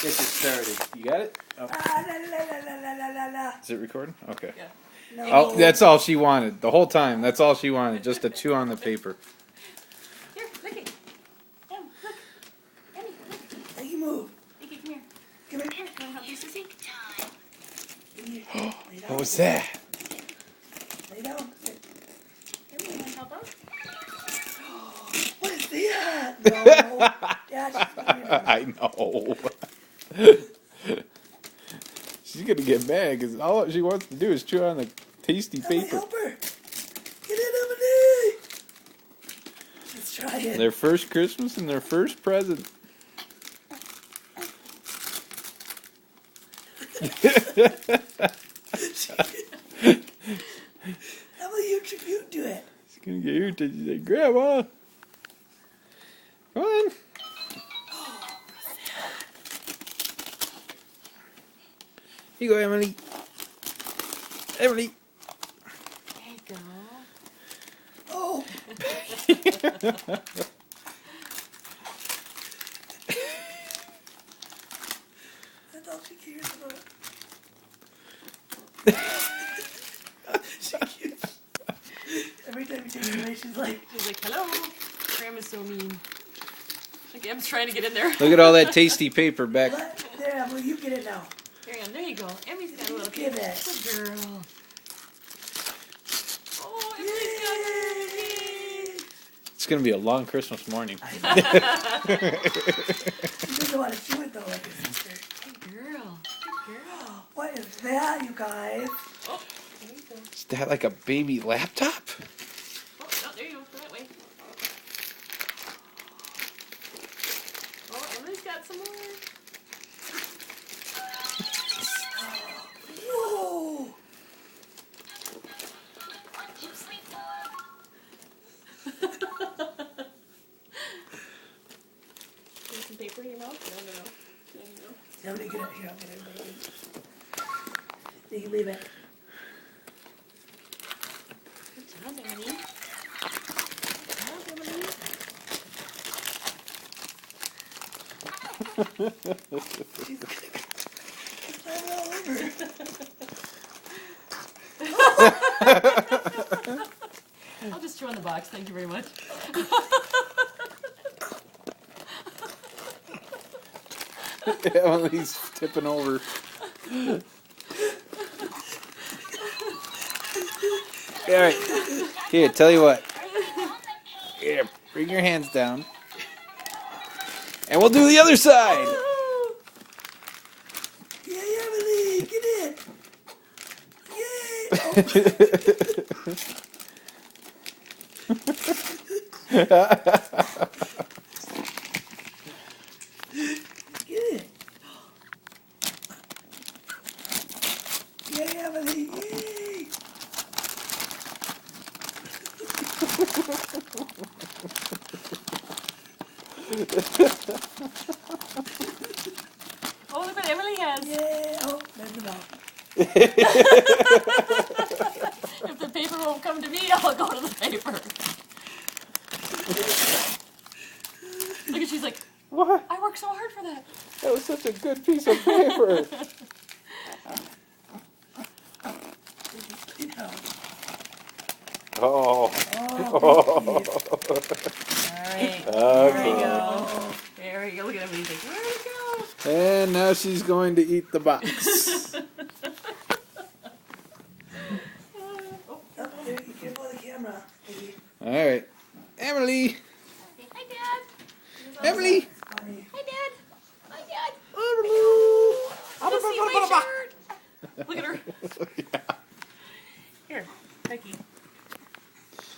get you started. You got it? Oh. La, la, la, la, la, la, la. Is it recording? Okay. Yeah. No. Oh, that's all she wanted. The whole time. That's all she wanted. Just to chew on the paper. Here, look it. Em, look. Emmy, look. Hey, you move. Iggy, come here. Come here. Here, can I help you, Sissy? Come here. Lay down. What was that? Lay down. Here, you want to help out? What is that? No. Yeah, she's fine. I know. She's gonna get mad because all she wants to do is chew on the tasty Emily, paper. help her. Get in, Emily. Let's try it. Their first Christmas and their first present. Emily, you do it. She's gonna get irritated. She's like, Grandma, come on. Here you go, Emily. Emily. There you go. Oh. That's all she cares about. She keeps, every time you take it away, she's like, Hello. Grandma's so mean. Like, Em's trying to get in there. Look at all that tasty paper back. what? There, Emily, you get it now. Here, Em, there you go. Emmy's got a little Give kid. it. Good girl. Oh, Emmy's got a little kid. It's gonna be a long Christmas morning. She doesn't want to chew it though, like her sister. Good girl. Good girl. What is that, you guys? Oh, there you go. Is that like a baby laptop? Oh, no, there you go. Go that way. Oh, Emily's got some more. Whoa! There's some paper in your mouth? No. Somebody get it here. I'll get it, baby. You can leave it. Good job, Emily. Good job, Emily. She's climbing all over. I'll just chew on the box. Thank you very much. Emily's tipping over. All right. Here, tell you what. Here, bring your hands down. And we'll do the other side. Yay, Emily! Get it! Yay! Get it! Yay, Emily! Yay! Oh, look what Emily has. Yay! Oh, there's the bell. If the paper won't come to me, I'll go to the paper. Look at she's like, What? I worked so hard for that. That was such a good piece of paper. You know. Oh. Oh, big piece. Alright. There we Okay. go. There we go. Look at Emily. He's like, where did it go? And now she's going to eat the box. Oh, there, you can't blow the camera. Baby. All right. Emily. Hi, Dad. Emily. Funny. Hi, Dad. Hi, Dad. Emily. Go see my shirt. Look at her.